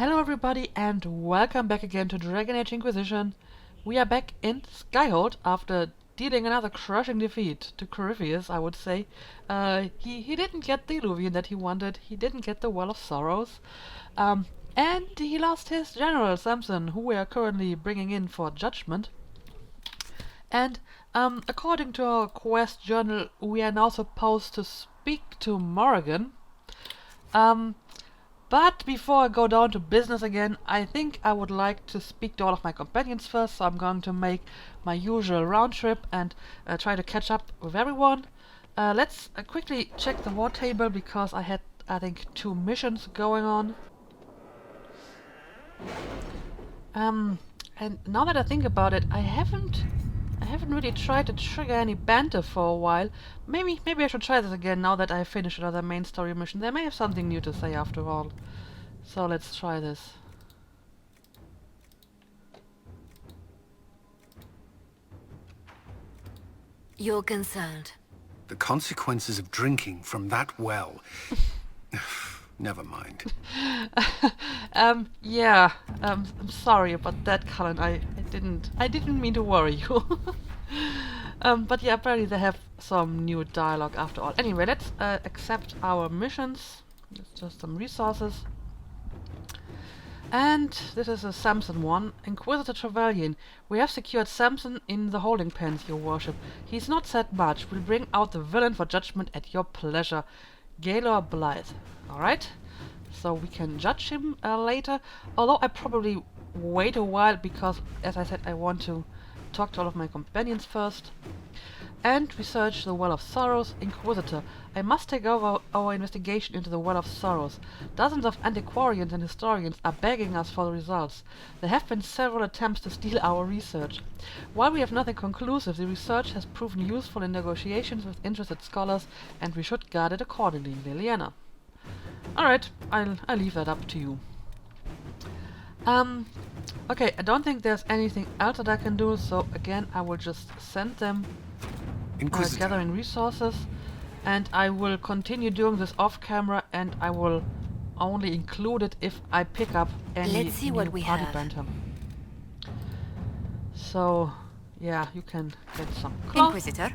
Hello everybody and welcome back again to Dragon Age Inquisition. We are back in Skyhold after dealing another crushing defeat to Corypheus, I would say. He didn't get the Illuvian that he wanted, he didn't get the Well of Sorrows, and he lost his general, Samson, who we are currently bringing in for judgment. And according to our quest journal, we are now supposed to speak to Morrigan. But before I go down to business again, I think I would like to speak to all of my companions first, so I'm going to make my usual round trip and try to catch up with everyone. Let's quickly check the war table because I had, I think, 2 missions going on. And now that I think about it, I haven't really tried to trigger any banter for a while. Maybe I should try this again now that I've finished another main story mission. They may have something new to say after all. So let's try this. You're concerned. The consequences of drinking from that well. Never mind. Yeah, I'm sorry about that, Cullen. I didn't mean to worry you. But yeah, apparently they have some new dialogue after all. Anyway, let's accept our missions. It's just some resources. And this is a Samson one. Inquisitor Trevelyan. We have secured Samson in the holding pens, your worship. He's not said much. We'll bring out the villain for judgment at your pleasure. Gaylor Blythe. Alright. So we can judge him later. Although I probably wait a while because, as I said, I want to talk to all of my companions first. And research the Well of Sorrows. Inquisitor. I must take over our investigation into the Well of Sorrows. Dozens of antiquarians and historians are begging us for the results. There have been several attempts to steal our research. While we have nothing conclusive, the research has proven useful in negotiations with interested scholars, and we should guard it accordingly, Liliana. Alright, I'll leave that up to you. Okay, I don't think there's anything else that I can do, so again I will just send them gathering resources, and I will continue doing this off camera, and I will only include it if I pick up any Let's see new what we party have. banter. So yeah, you can get some cloth, Inquisitor.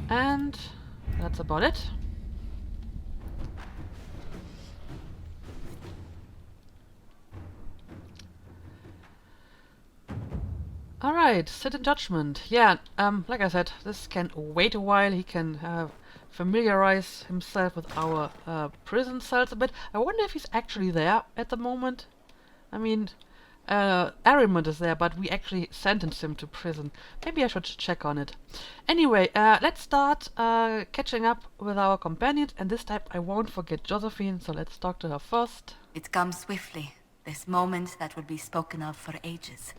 and that's about it. Alright, sit in judgment. Yeah, like I said, this can wait a while. He can familiarize himself with our prison cells a bit. I wonder if he's actually there at the moment. I mean, Arimond is there, but we actually sentenced him to prison. Maybe I should check on it. Anyway, let's start catching up with our companions, and this time I won't forget Josephine, so let's talk to her first. It comes swiftly, this moment that will be spoken of for ages.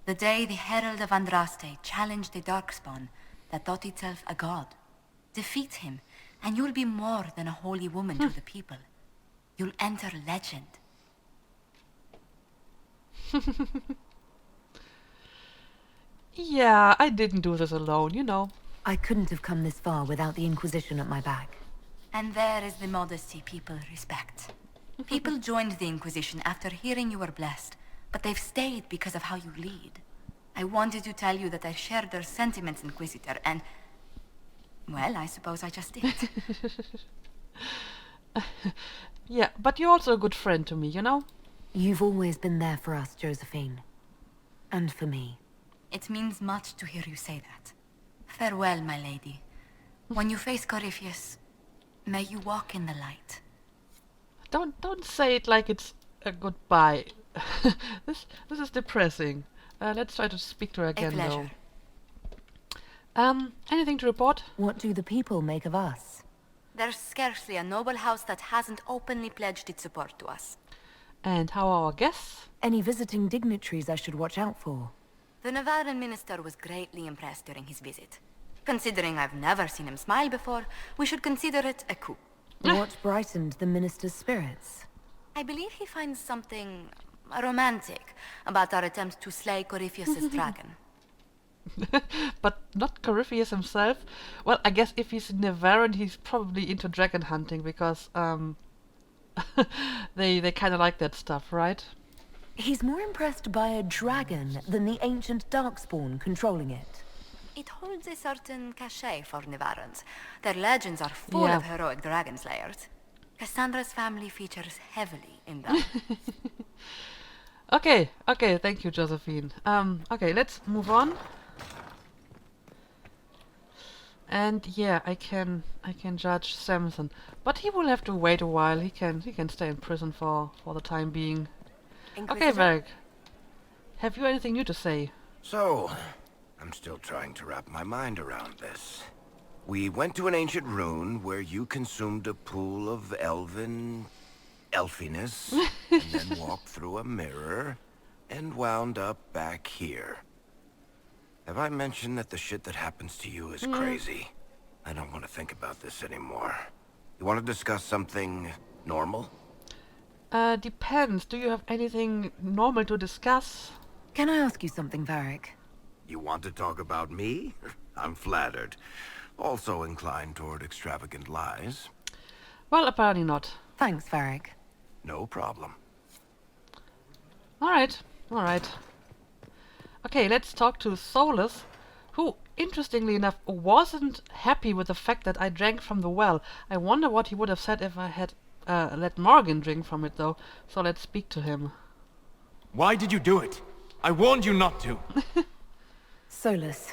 The day the Herald of Andraste challenged the Darkspawn that thought itself a god. Defeat him, and you'll be more than a holy woman to the people. You'll enter legend. Yeah, I didn't do this alone, you know. I couldn't have come this far without the Inquisition at my back. And there is the modesty people respect. People joined the Inquisition after hearing you were blessed, but they've stayed because of how you lead. I wanted to tell you that I shared their sentiments, Inquisitor, and... well, I suppose I just did. Yeah, but you're also a good friend to me, you know? You've always been there for us, Josephine. And for me. It means much to hear you say that. Farewell, my lady. When you face Corypheus, may you walk in the light. Don't say it like it's a goodbye. This is depressing. Let's try to speak to her again, pleasure. though. Anything to report? What do the people make of us? There's scarcely a noble house that hasn't openly pledged its support to us. And how are our guests? Any visiting dignitaries I should watch out for? The Navaran minister was greatly impressed during his visit. Considering I've never seen him smile before, we should consider it a coup. What brightened the minister's spirits? I believe he finds something romantic about our attempt to slay Corypheus' dragon. But not Corypheus himself? Well, I guess if he's Navaran, he's probably into dragon hunting, because They kind of like that stuff, right? He's more impressed by a dragon than the ancient darkspawn controlling it. It holds a certain cachet for Nivarans. Their legends are full Yeah. of heroic dragon slayers. Cassandra's family features heavily in them. Okay, thank you, Josephine. Okay, let's move on. And yeah, I can judge Samson, but he will have to wait a while. He can stay in prison for the time being. Okay, Inquisitor? Varric, have you anything new to say? So, I'm still trying to wrap my mind around this. We went to an ancient rune where you consumed a pool of elfiness, and then walked through a mirror, and wound up back here. Have I mentioned that the shit that happens to you is crazy? I don't want to think about this anymore. You want to discuss something normal? Depends. Do you have anything normal to discuss? Can I ask you something, Varric? You want to talk about me? I'm flattered. Also inclined toward extravagant lies. Well, apparently not. Thanks, Varric. No problem. Alright. Okay, let's talk to Solas, who, interestingly enough, wasn't happy with the fact that I drank from the well. I wonder what he would have said if I had let Morgan drink from it, though. So let's speak to him. Why did you do it? I warned you not to. Solas.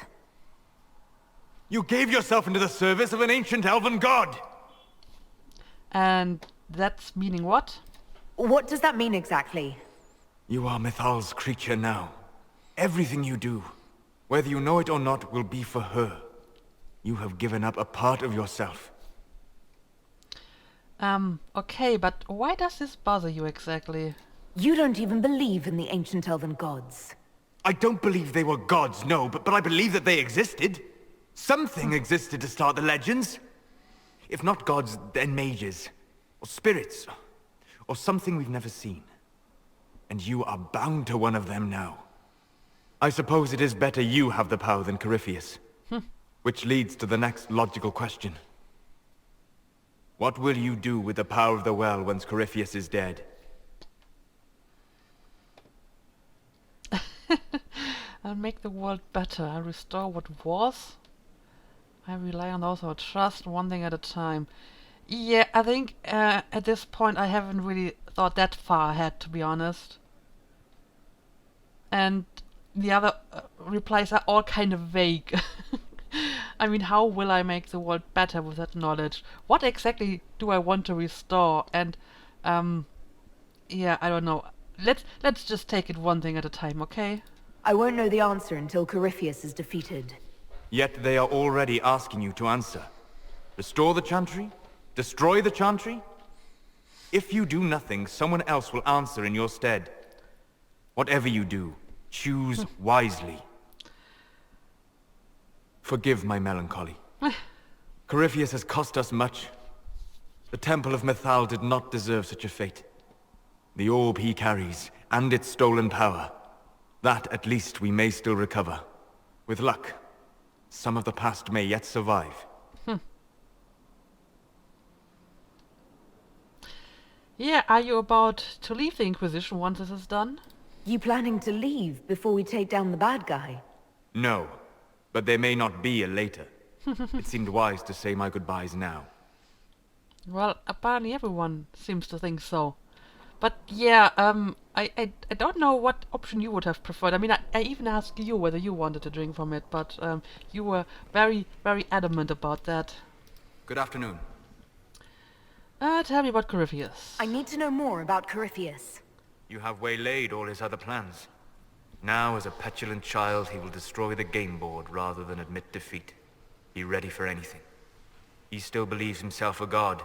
You gave yourself into the service of an ancient elven god. And that's meaning what? What does that mean exactly? You are Mithal's creature now. Everything you do, whether you know it or not, will be for her. You have given up a part of yourself. Okay, but why does this bother you exactly? You don't even believe in the ancient elven gods. I don't believe they were gods, no, but I believe that they existed. Something existed to start the legends. If not gods, then mages, or spirits, or something we've never seen. And you are bound to one of them now. I suppose it is better you have the power than Corypheus. Which leads to the next logical question. What will you do with the power of the well once Corypheus is dead? I'll make the world better. I'll restore what was. I rely on those who trust, one thing at a time. Yeah, I think at this point I haven't really thought that far ahead, to be honest. And the other replies are all kind of vague. I mean, how will I make the world better with that knowledge? What exactly do I want to restore? And yeah, I don't know. Let's just take it one thing at a time, okay? I won't know the answer until Corypheus is defeated. Yet they are already asking you to answer. Restore the Chantry? Destroy the Chantry? If you do nothing, someone else will answer in your stead. Whatever you do, choose wisely. Forgive my melancholy. Corypheus has cost us much. The Temple of Mithal did not deserve such a fate. The orb he carries, and its stolen power, that at least we may still recover. With luck, some of the past may yet survive. Yeah, are you about to leave the Inquisition once this is done? You planning to leave before we take down the bad guy? No, but there may not be a later. It seemed wise to say my goodbyes now. Well, apparently everyone seems to think so. But yeah, I don't know what option you would have preferred. I mean, I even asked you whether you wanted to drink from it, but you were very, very adamant about that. Good afternoon. Tell me about Corypheus. I need to know more about Corypheus. You have waylaid all his other plans. Now, as a petulant child, he will destroy the game board rather than admit defeat. Be ready for anything. He still believes himself a god,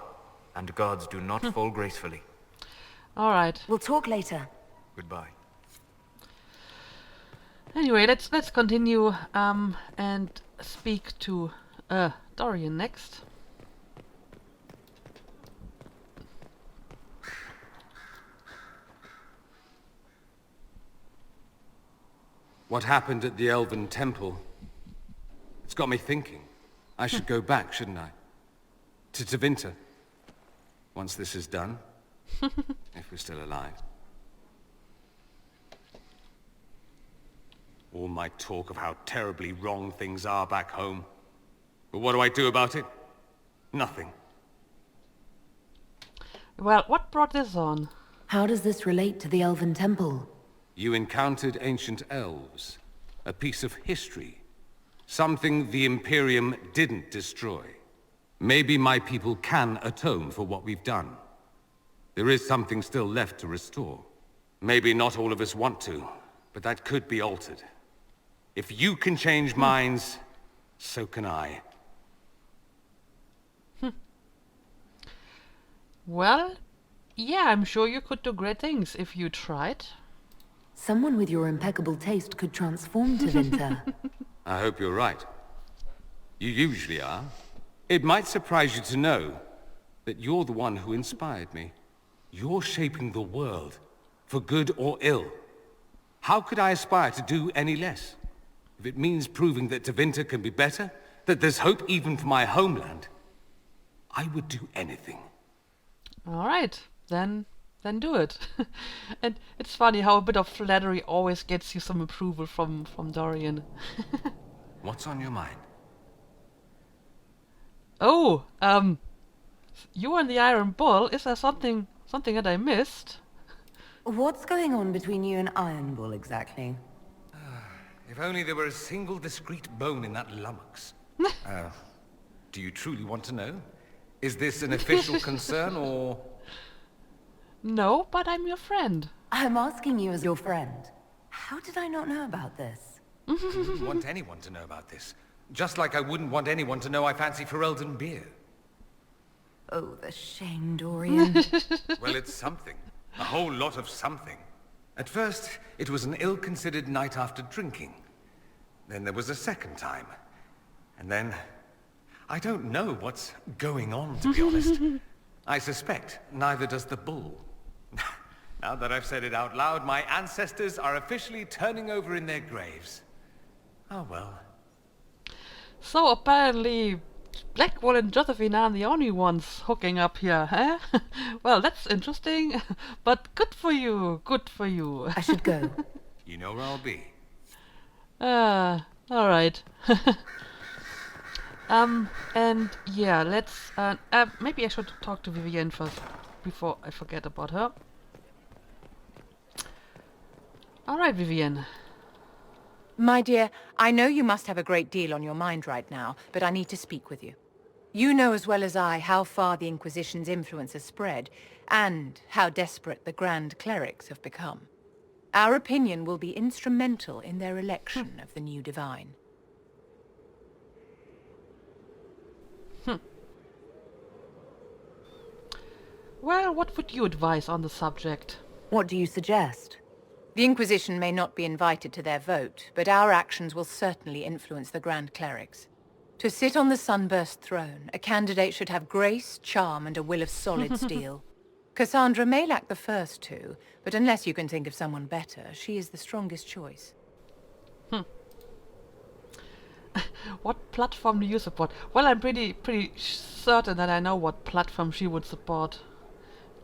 and gods do not fall gracefully. Alright. We'll talk later. Goodbye. Anyway, let's continue and speak to Dorian next. What happened at the Elven Temple? It's got me thinking. I should go back, shouldn't I? To Tevinter. Once this is done. If we're still alive. All my talk of how terribly wrong things are back home. But what do I do about it? Nothing. Well, what brought this on? How does this relate to the Elven Temple? You encountered ancient elves. A piece of history. Something the Imperium didn't destroy. Maybe my people can atone for what we've done. There is something still left to restore. Maybe not all of us want to, but that could be altered. If you can change minds, so can I. Well, yeah, I'm sure you could do great things if you tried. Someone with your impeccable taste could transform Tevinter. I hope you're right. You usually are. It might surprise you to know that you're the one who inspired me. You're shaping the world, for good or ill. How could I aspire to do any less? If it means proving that Tevinter can be better, that there's hope even for my homeland, I would do anything. All right, then do it. And it's funny how a bit of flattery always gets you some approval from Dorian. What's on your mind? Oh, you and the Iron Bull. Is there something that I missed? What's going on between you and Iron Bull exactly? If only there were a single discreet bone in that lummox. Do you truly want to know? Is this an official concern, or...? No, but I'm your friend. I'm asking you as your friend. How did I not know about this? I wouldn't want anyone to know about this. Just like I wouldn't want anyone to know I fancy Ferelden beer. Oh, the shame, Dorian. Well, it's something. A whole lot of something. At first, it was an ill-considered night after drinking. Then there was a second time. And then... I don't know what's going on, to be honest. I suspect neither does the bull. Now that I've said it out loud, my ancestors are officially turning over in their graves. Oh well. So apparently, Blackwall and Josephine aren't the only ones hooking up here, huh? Well, that's interesting, but good for you, good for you. I should go. You know where I'll be. All right. And yeah, let's, maybe I should talk to Vivienne first, before I forget about her. Alright, Vivienne. My dear, I know you must have a great deal on your mind right now, but I need to speak with you. You know as well as I how far the Inquisition's influence has spread, and how desperate the Grand Clerics have become. Our opinion will be instrumental in their election of the new Divine. Well, what would you advise on the subject? What do you suggest? The Inquisition may not be invited to their vote, but our actions will certainly influence the Grand Clerics. To sit on the Sunburst throne, a candidate should have grace, charm, and a will of solid steel. Cassandra may lack the first two, but unless you can think of someone better, she is the strongest choice. What platform do you support? Well, I'm pretty certain that I know what platform she would support.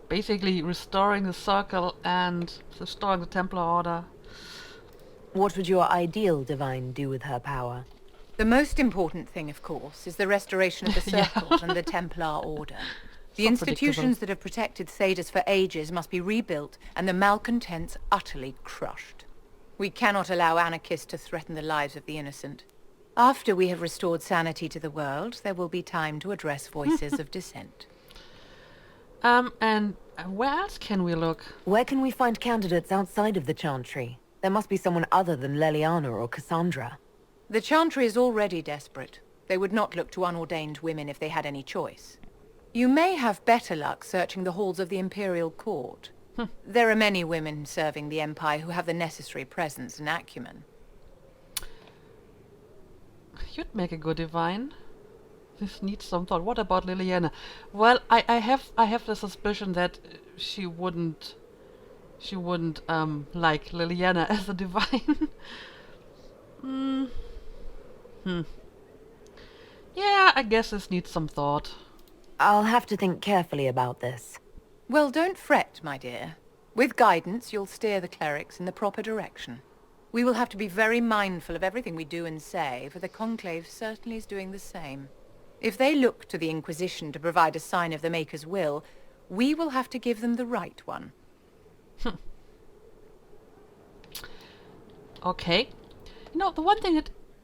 Basically, restoring the Circle and restoring the Templar Order. What would your ideal Divine do with her power? The most important thing, of course, is the restoration of the Circles and the Templar Order. The institutions that have protected Thedas for ages must be rebuilt, and the malcontents utterly crushed. We cannot allow anarchists to threaten the lives of the innocent. After we have restored sanity to the world, there will be time to address voices of dissent. And where else can we look? Where can we find candidates outside of the Chantry? There must be someone other than Leliana or Cassandra. The Chantry is already desperate. They would not look to unordained women if they had any choice. You may have better luck searching the halls of the Imperial Court. There are many women serving the Empire who have the necessary presence and acumen. You'd make a good Divine. This needs some thought. What about Liliana? Well, I have the suspicion that she wouldn't like Liliana as a Divine. Yeah, I guess this needs some thought. I'll have to think carefully about this. Well, don't fret, my dear. With guidance, you'll steer the clerics in the proper direction. We will have to be very mindful of everything we do and say, for the Conclave certainly is doing the same. If they look to the Inquisition to provide a sign of the Maker's will, we will have to give them the right one. Okay. You know, the one thing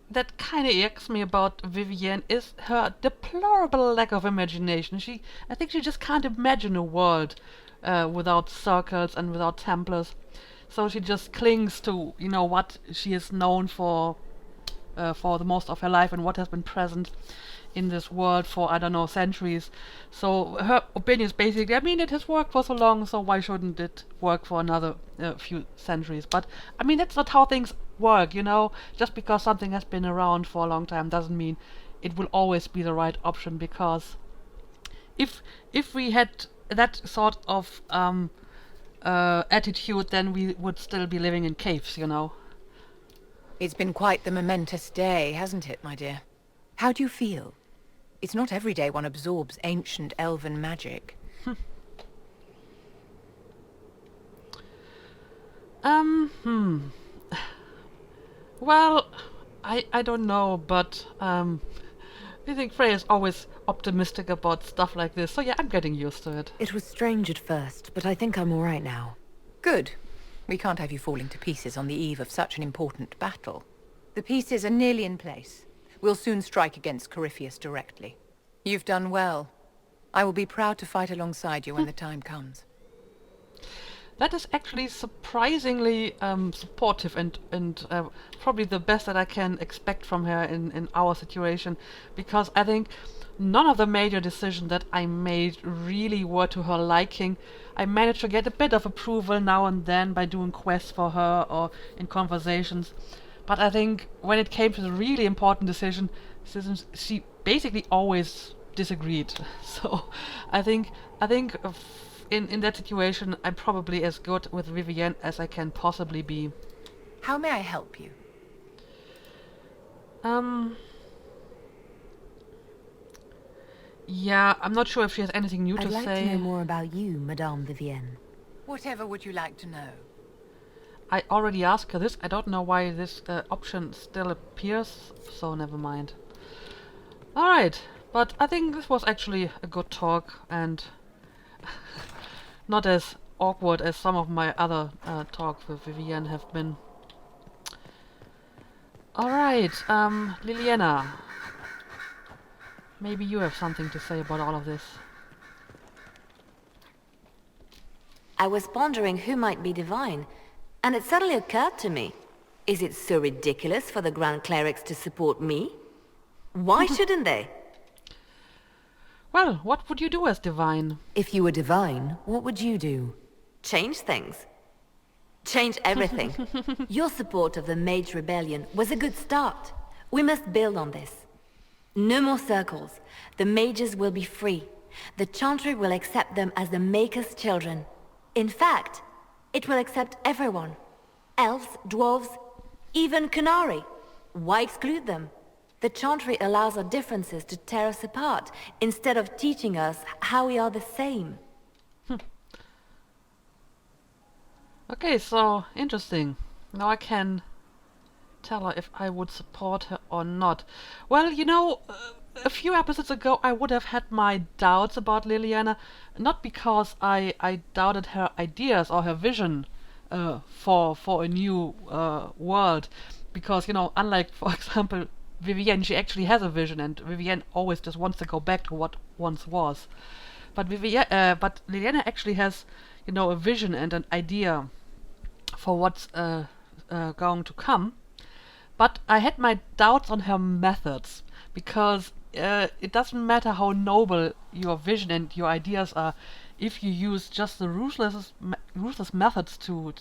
that kind of irks me about Vivienne is her deplorable lack of imagination. I think she just can't imagine a world without circles and without Templars. So she just clings to, you know, what she is known for the most of her life and what has been present in this world for, I don't know, centuries. So her opinion is basically, I mean, it has worked for so long, so why shouldn't it work for another few centuries? But, I mean, that's not how things work, you know? Just because something has been around for a long time doesn't mean it will always be the right option, because if we had that sort of attitude, then we would still be living in caves, you know? It's been quite the momentous day, hasn't it, my dear? How do you feel? It's not every day one absorbs ancient elven magic. Well, I don't know, but I think Freya is always optimistic about stuff like this, so yeah, I'm getting used to it. It was strange at first, but I think I'm all right now. Good. We can't have you falling to pieces on the eve of such an important battle. The pieces are nearly in place. We'll soon strike against Corypheus directly. You've done well. I will be proud to fight alongside you when the time comes. That is actually surprisingly supportive and probably the best that I can expect from her in our situation, because I think none of the major decisions that I made really were to her liking. I managed to get a bit of approval now and then by doing quests for her or in conversations. But I think when it came to the really important decisions, she basically always disagreed. So I think in that situation, I'm probably as good with Vivienne as I can possibly be. How may I help you? Yeah, I'm not sure if she has anything new to I'd like say. to know more about you, Madame Vivienne. Whatever would you like to know? I already asked her this. I don't know why this option still appears, so never mind. Alright, but I think this was actually a good talk and not as awkward as some of my other talks with Vivienne have been. Alright, Liliana. Maybe you have something to say about all of this. I was pondering who might be divine, and it suddenly occurred to me. Is it so ridiculous for the Grand Clerics to support me? Why shouldn't they? Well, what would you do as divine? If you were divine, what would you do? Change things. Change everything. Your support of the Mage Rebellion was a good start. We must build on this. No more circles. The mages will be free. The Chantry will accept them as the Maker's children. In fact, it will accept everyone. Elves, dwarves, even Canary. Why exclude them? The Chantry allows our differences to tear us apart, instead of teaching us how we are the same. Okay, so interesting. Now I can tell her if I would support her or not. Well, you know, a few episodes ago I would have had my doubts about Liliana, not because I doubted her ideas or her vision for a new world, because, you know, unlike, for example, Vivienne, she actually has a vision, and Vivienne always just wants to go back to what once was. But but Liliana actually has, you know, a vision and an idea for what's going to come. But I had my doubts on her methods, because it doesn't matter how noble your vision and your ideas are, if you use just the ruthless methods to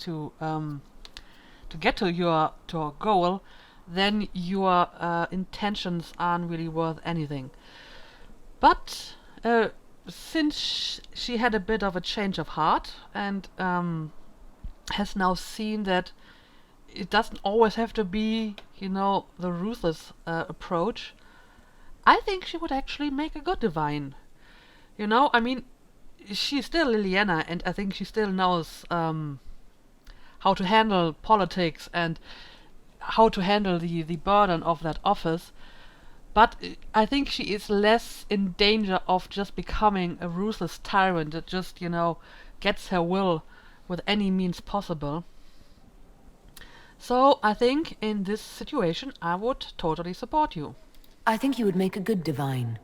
get to your goal, then your intentions aren't really worth anything. But since she had a bit of a change of heart and has now seen that it doesn't always have to be, you know, the ruthless approach, I think she would actually make a good divine. You know, I mean, she's still Liliana, and I think she still knows how to handle politics and how to handle the burden of that office. But I think she is less in danger of just becoming a ruthless tyrant that just, gets her will with any means possible. So I think in this situation I would totally support you. I think you would make a good divine.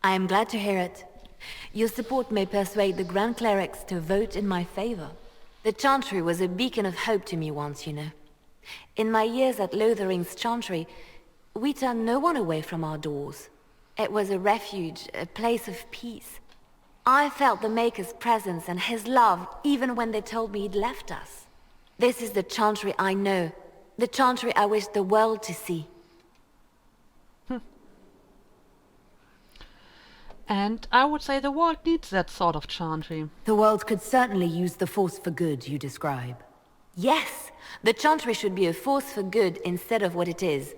I am glad to hear it. Your support may persuade the Grand Clerics to vote in my favor. The Chantry was a beacon of hope to me once, you know. In my years at Lothering's Chantry, we turned no one away from our doors. It was a refuge, a place of peace. I felt the Maker's presence and his love even when they told me he'd left us. This is the Chantry I know, the Chantry I wish the world to see. And I would say the world needs that sort of Chantry. The world could certainly use the force for good you describe. Yes, the Chantry should be a force for good instead of what it is.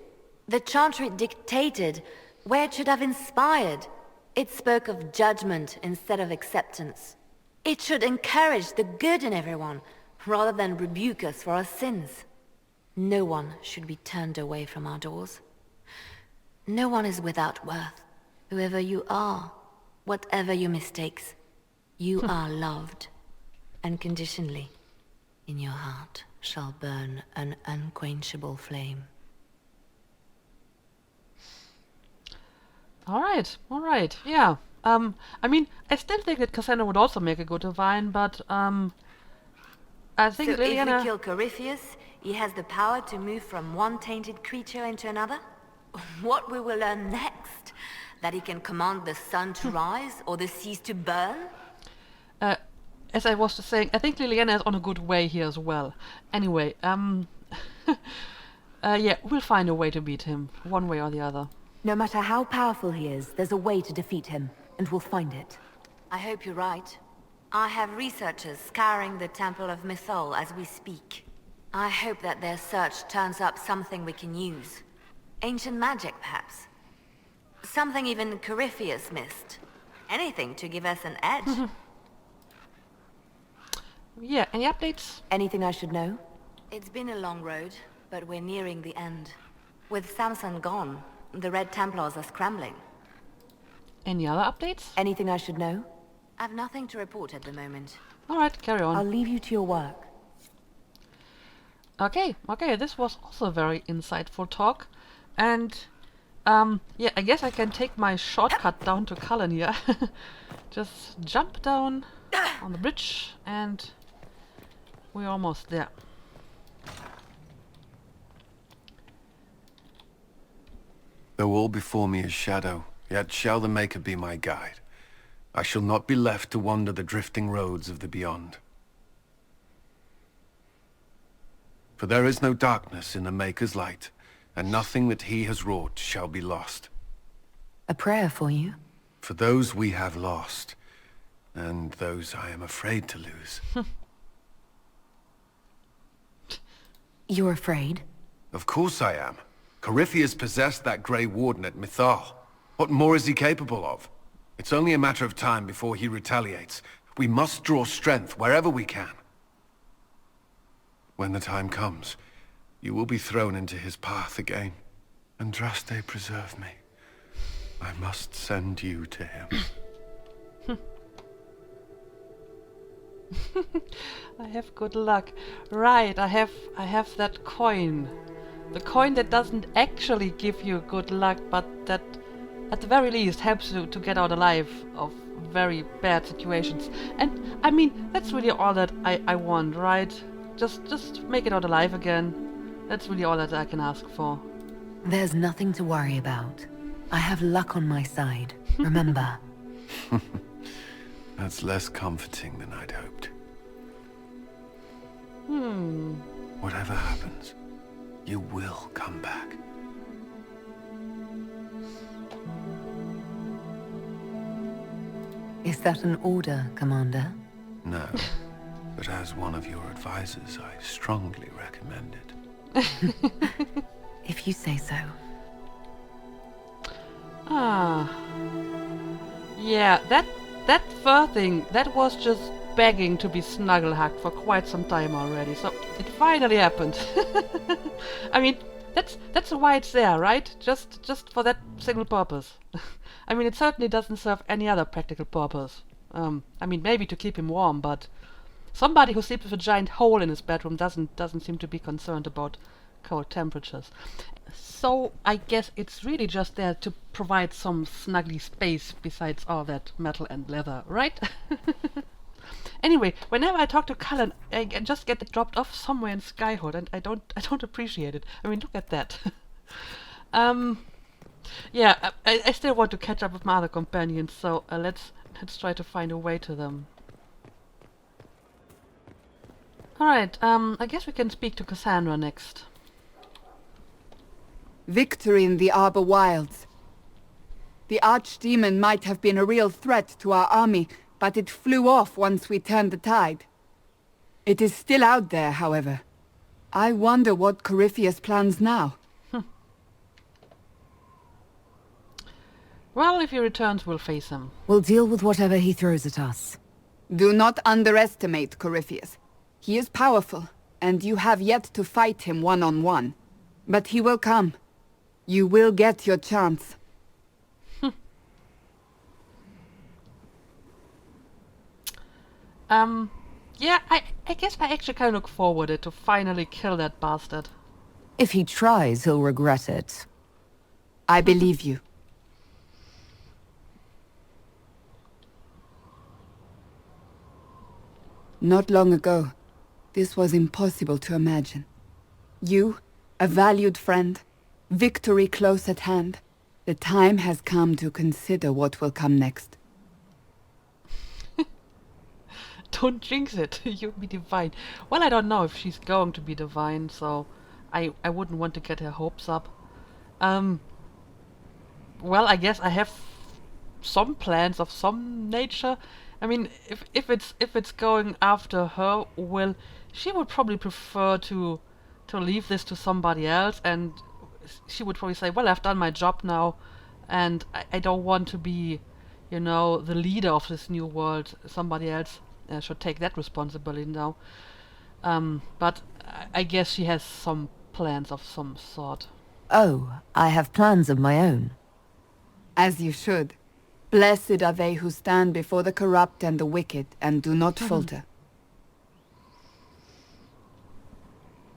The Chantry dictated where it should have inspired. It spoke of judgment instead of acceptance. It should encourage the good in everyone, rather than rebuke us for our sins. No one should be turned away from our doors. No one is without worth. Whoever you are, whatever your mistakes, you are loved. Unconditionally, in your heart shall burn an unquenchable flame. Alright, yeah. I mean, I still think that Cassandra would also make a good divine, but, I think So Liliana... if we kill Corypheus, he has the power to move from one tainted creature into another? What we will learn next? That he can command the sun to rise, or the seas to burn? As I was just saying, I think Liliana is on a good way here as well. Anyway, yeah, we'll find a way to beat him, one way or the other. No matter how powerful he is, there's a way to defeat him, and we'll find it. I hope you're right. I have researchers scouring the Temple of Mythol as we speak. I hope that their search turns up something we can use. Ancient magic, perhaps. Something even Corypheus missed. Anything to give us an edge. Yeah, any updates? Anything I should know? It's been a long road, but we're nearing the end. With Samson gone, the Red Templars are scrambling. Any other updates? Anything I should know? I've nothing to report at the moment. Alright, carry on. I'll leave you to your work. Okay, this was also a very insightful talk. And, yeah, I guess I can take my shortcut down to Cullen here. Just jump down on the bridge and we're almost there. Though all before me is shadow, yet shall the Maker be my guide. I shall not be left to wander the drifting roads of the beyond. For there is no darkness in the Maker's light, and nothing that he has wrought shall be lost. A prayer for you? For those we have lost, and those I am afraid to lose. You're afraid? Of course I am. Corypheus possessed that Grey Warden at Mythal. What more is he capable of? It's only a matter of time before he retaliates. We must draw strength wherever we can. When the time comes, you will be thrown into his path again. Andraste, preserve me. I must send you to him. I have good luck. Right, I have that coin. The coin that doesn't actually give you good luck, but that at the very least helps you to get out alive of very bad situations. And I mean, that's really all that I want, right? Just make it out alive again. That's really all that I can ask for. There's nothing to worry about. I have luck on my side, remember. That's less comforting than I'd hoped. Whatever happens, you will come back. Is that an order, Commander? No, but as one of your advisors, I strongly recommend it. If you say so. Ah. Yeah, that that fur thing, that was just begging to be snuggle-hugged for quite some time already, so it finally happened. I mean, that's why it's there, right? Just for that single purpose. I mean, it certainly doesn't serve any other practical purpose. I mean, maybe to keep him warm, but somebody who sleeps with a giant hole in his bedroom doesn't seem to be concerned about cold temperatures. So I guess it's really just there to provide some snuggly space besides all that metal and leather, right? Anyway, whenever I talk to Cullen, I just get dropped off somewhere in Skyhold, and I don't appreciate it. I mean, look at that. Yeah, I still want to catch up with my other companions, so let's try to find a way to them. Alright, I guess we can speak to Cassandra next. Victory in the Arbor Wilds. The Archdemon might have been a real threat to our army, but it flew off once we turned the tide. It is still out there, however. I wonder what Corypheus plans now. Well, if he returns, we'll face him. We'll deal with whatever he throws at us. Do not underestimate Corypheus. He is powerful, and you have yet to fight him one-on-one. But he will come. You will get your chance. Yeah, I guess I actually kind of look forward to finally kill that bastard. If he tries, he'll regret it. I believe you. Not long ago, this was impossible to imagine. You, a valued friend, victory close at hand. The time has come to consider what will come next. Don't jinx it. You'll be divine. Well, I don't know if she's going to be divine, so I wouldn't want to get her hopes up. Well, I guess I have some plans of some nature. I mean, if it's going after her, well, she would probably prefer to leave this to somebody else, and she would probably say, well, I've done my job now, and I don't want to be, you know, the leader of this new world. Somebody else should take that responsibility now. But I guess she has some plans of some sort. Oh, I have plans of my own. As you should. Blessed are they who stand before the corrupt and the wicked, and do not falter.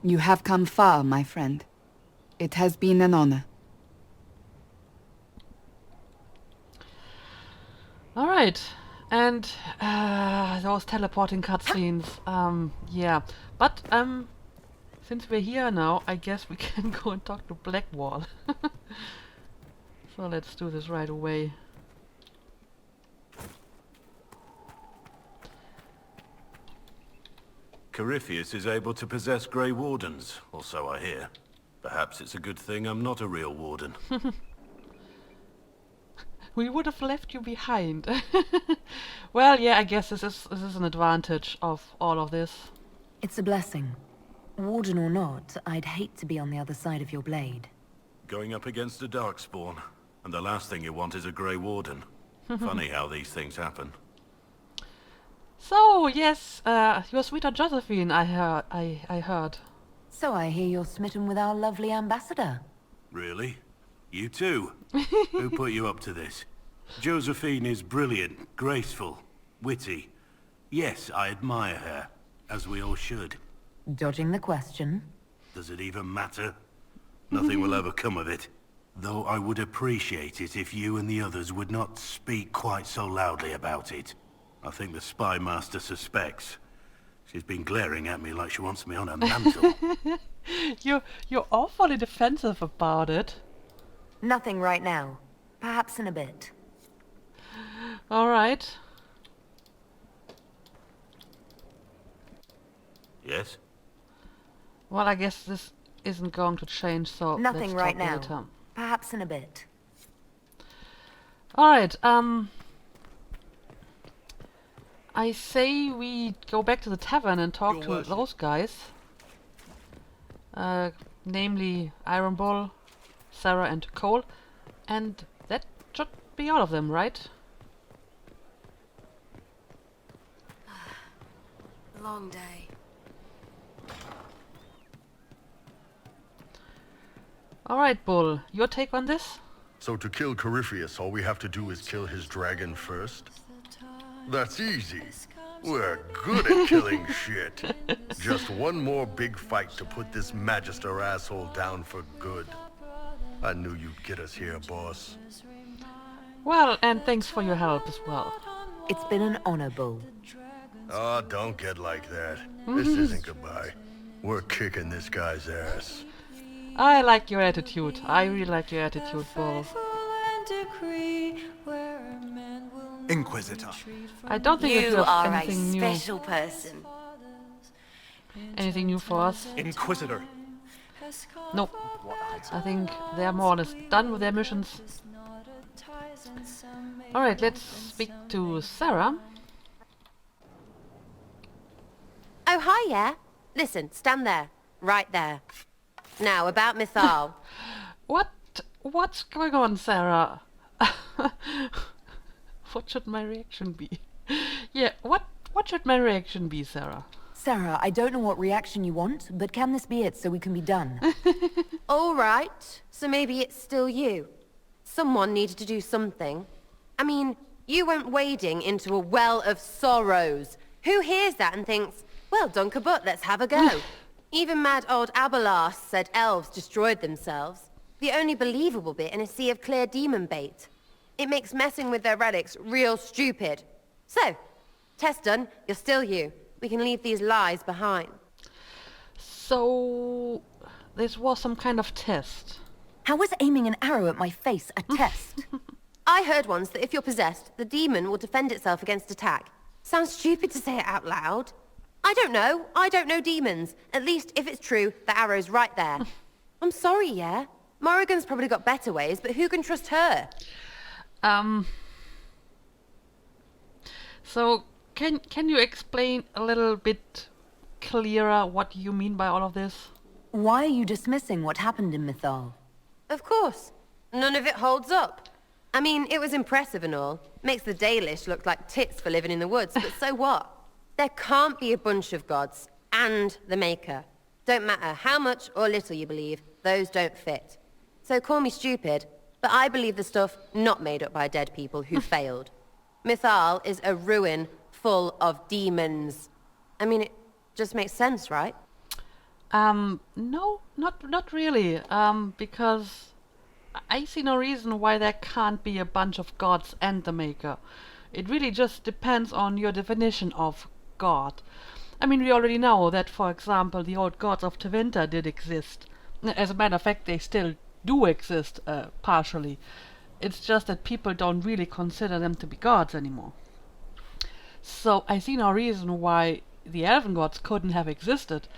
You have come far, my friend. It has been an honor. Alright, and those teleporting cutscenes, yeah. But, since we're here now, I guess we can go and talk to Blackwall. So let's do this right away. Corypheus is able to possess Grey Wardens, or so I hear. Perhaps it's a good thing I'm not a real warden. We would have left you behind. Well, yeah, I guess this is an advantage of all of this. It's a blessing. Warden or not, I'd hate to be on the other side of your blade. Going up against a Darkspawn, and the last thing you want is a Grey Warden. Funny how these things happen. So, yes, your sweetheart Josephine, I heard. So I hear you're smitten with our lovely ambassador. Really? You too? Who put you up to this? Josephine is brilliant, graceful, witty. Yes, I admire her, as we all should. Dodging the question. Does it even matter? Nothing will ever come of it. Though I would appreciate it if you and the others would not speak quite so loudly about it. I think the spy master suspects. She's been glaring at me like she wants me on her mantle. You're awfully defensive about it. Nothing right now. Perhaps in a bit. All right. Yes? Well, I guess this isn't going to change, so Nothing let's right talk now. later. Perhaps in a bit. All right. I say we go back to the tavern and talk to those guys. Namely Iron Bull, Sarah and Cole. And that should be all of them, right? long day. Alright, Bull. Your take on this? So to kill Corypheus, all we have to do is kill his dragon first? That's easy. We're good at killing shit. Just one more big fight to put this Magister asshole down for good. I knew you'd get us here, boss. Well, and thanks for your help as well. It's been an honor, Bull. Oh, don't get like that. This isn't goodbye. We're kicking this guy's ass. I like your attitude. I really like your attitude, Bull. Inquisitor. I don't think You you have are a anything new. special person. Anything new for us? Inquisitor. Nope. I think they're more or less done with their missions. Alright, let's speak to Sarah. Oh, hi, yeah. Listen, stand there. Right there. Now, about Mythal. What's going on, Sarah? What should my reaction be? Yeah, what should my reaction be, Sarah? Sarah, I don't know what reaction you want, but can this be it so we can be done? All right. So maybe it's still you. Someone needed to do something. I mean, you went wading into a well of sorrows. Who hears that and thinks, well, Dunkerbutt, let's have a go? Even mad old Abelard said elves destroyed themselves. The only believable bit in a sea of clear demon bait. It makes messing with their relics real stupid. So, test done, you're still you. We can leave these lies behind. So, this was some kind of test. How was aiming an arrow at my face a test? I heard once that if you're possessed, the demon will defend itself against attack. Sounds stupid to say it out loud. I don't know. I don't know demons. At least, if it's true, the arrow's right there. I'm sorry, yeah? Morrigan's probably got better ways, but who can trust her? So, can you explain a little bit clearer what you mean by all of this? Why are you dismissing what happened in Mythal? Of course. None of it holds up. I mean, it was impressive and all. Makes the Dalish look like tits for living in the woods, but so what? There can't be a bunch of gods and the Maker. Don't matter how much or little you believe, those don't fit. So call me stupid, but I believe the stuff not made up by dead people who failed. Mythal is a ruin full of demons. I mean, it just makes sense, right? No, not really. Because I see no reason why there can't be a bunch of gods and the Maker. It really just depends on your definition of God. I mean, we already know that, for example, the old gods of Tevinter did exist. As a matter of fact, they still do exist, partially. It's just that people don't really consider them to be gods anymore. So I see no reason why the elven gods couldn't have existed.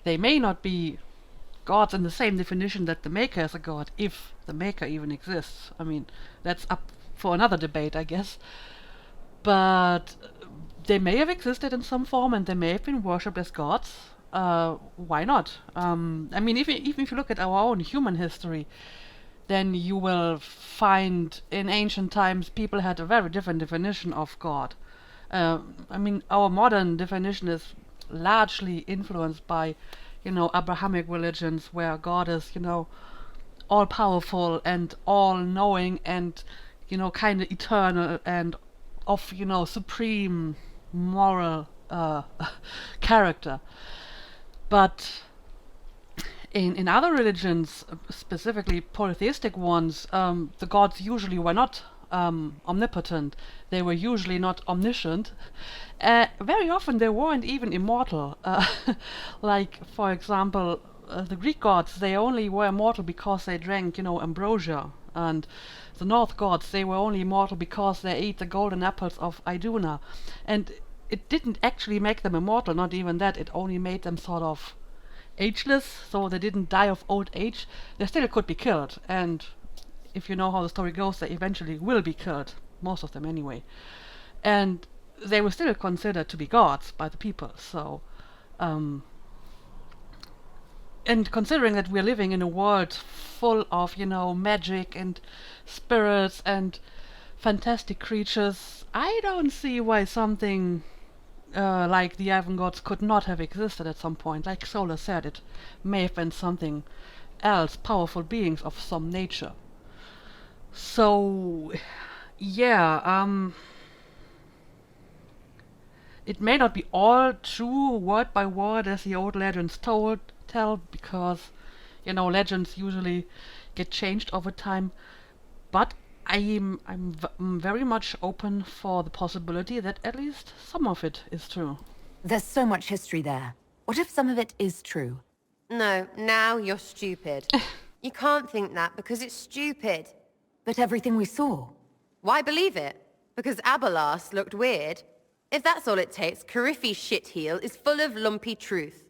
They may not be gods in the same definition that the Maker is a god, if the Maker even exists. I mean, that's up for another debate, I guess. But they may have existed in some form, and they may have been worshipped as gods. Why not? I mean, even if you look at our own human history, then you will find in ancient times people had a very different definition of God. I mean, our modern definition is largely influenced by, Abrahamic religions, where God is, all-powerful and all-knowing and, kind of eternal and of, supreme moral character. But in other religions, specifically polytheistic ones, the gods usually were not omnipotent. They were usually not omniscient. Very often they weren't even immortal. Like, for example, the Greek gods, they only were immortal because they drank, ambrosia. And the North gods, they were only immortal because they ate the golden apples of Iduna. And it didn't actually make them immortal, not even that. It only made them sort of ageless, so they didn't die of old age. They still could be killed, and if you know how the story goes, they eventually will be killed, most of them anyway. And they were still considered to be gods by the people, so and considering that we're living in a world full of, magic and spirits and fantastic creatures, I don't see why something like the Elven gods could not have existed at some point. Like Solas said, it may have been something else, powerful beings of some nature. So, yeah, it may not be all true word by word as the old legends tell, because, you know, legends usually get changed over time, but I'm very much open for the possibility that at least some of it is true. There's so much history there. What if some of it is true? No, now you're stupid. You can't think that because it's stupid. But everything we saw. Why believe it? Because Abelas looked weird? If that's all it takes, Coryphe's shitheel is full of lumpy truth.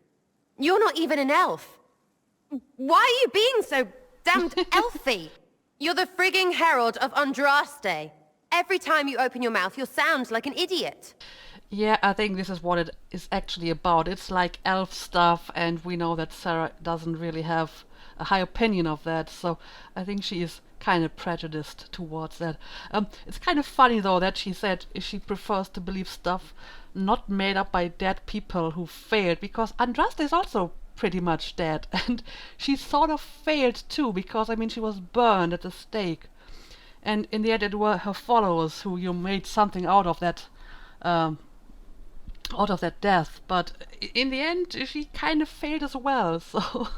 You're not even an elf. Why are you being so damned elfy? You're the frigging herald of Andraste. Every time you open your mouth, you'll sound like an idiot. Yeah, I think this is what it is actually about. It's like elf stuff, and we know that Sarah doesn't really have a high opinion of that, so I think she is kind of prejudiced towards that. It's kind of funny, though, that she said she prefers to believe stuff not made up by dead people who failed, because Andraste is also pretty much dead, and she sort of failed too, because, I mean, she was burned at the stake. And in the end, it were her followers who made something out of that death, but in the end she kind of failed as well, so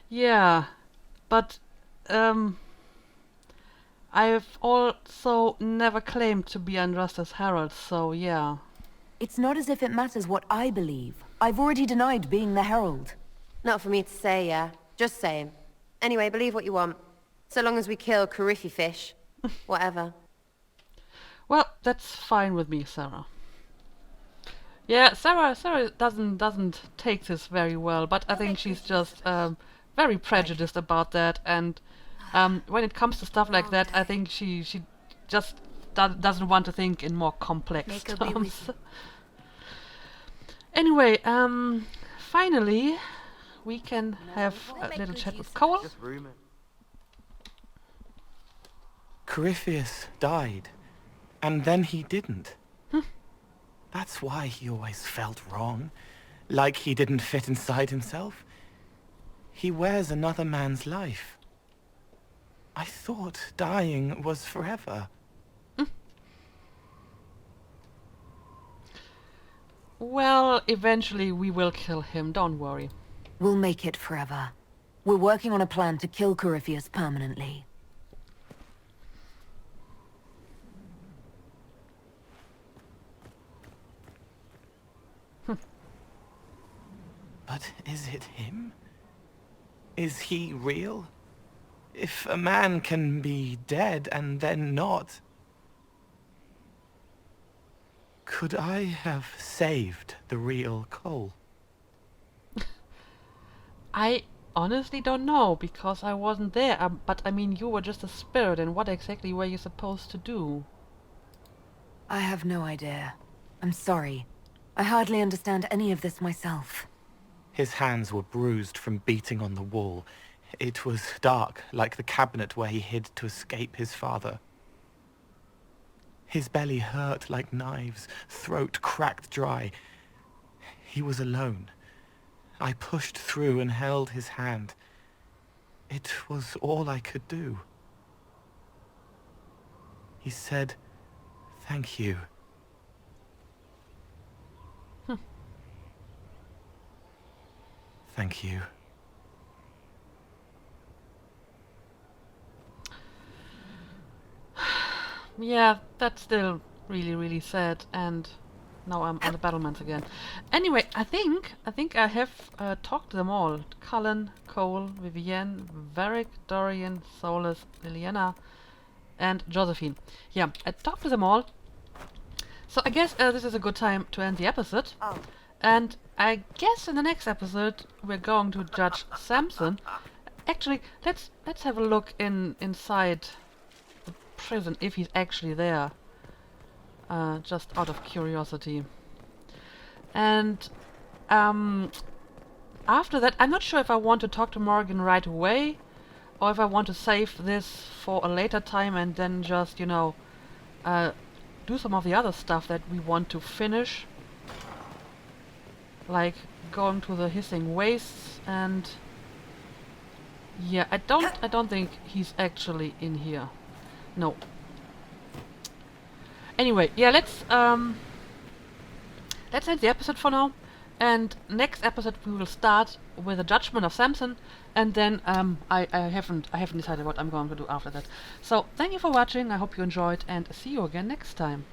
yeah, but I've also never claimed to be Andraste's herald, so yeah. It's not as if it matters what I believe. I've already denied being the herald. Not for me to say, yeah. Just saying. Anyway, believe what you want. So long as we kill Coryphe fish. Whatever. Well, that's fine with me, Sarah. Yeah, Sarah doesn't take this very well, but I think she's just very prejudiced about that, and when it comes to stuff like that, I think she just doesn't want to think in more complex terms. Anyway, finally, we can have a little chat with Cole. Corypheus died, and then he didn't. That's why he always felt wrong, like he didn't fit inside himself. He wears another man's life. I thought dying was forever. Well, eventually we will kill him, don't worry. We'll make it forever. We're working on a plan to kill Corypheus permanently. But is it him? Is he real? If a man can be dead and then not... Could I have saved the real Cole? I honestly don't know, because I wasn't there, but I mean, you were just a spirit, and what exactly were you supposed to do? I have no idea. I'm sorry. I hardly understand any of this myself. His hands were bruised from beating on the wall. It was dark, like the cabinet where he hid to escape his father. His belly hurt like knives, throat cracked dry. He was alone. I pushed through and held his hand. It was all I could do. He said, "Thank you." Thank you. Yeah, that's still really, really sad, and now I'm on the battlements again. Anyway, I think I have talked to them all. Cullen, Cole, Vivienne, Varric, Dorian, Solas, Liliana, and Josephine. Yeah, I talked to them all. So I guess this is a good time to end the episode. Oh. And I guess in the next episode we're going to judge Samson. Actually, let's have a look inside the prison, if he's actually there. Just out of curiosity. And after that, I'm not sure if I want to talk to Morgan right away, or if I want to save this for a later time and then just, you know, do some of the other stuff that we want to finish. Like going to the hissing wastes and... Yeah, I don't think he's actually in here. No. Anyway, yeah, let's end the episode for now. And next episode we will start with the judgment of Samson, and then I haven't decided what I'm going to do after that. So thank you for watching. I hope you enjoyed, and see you again next time.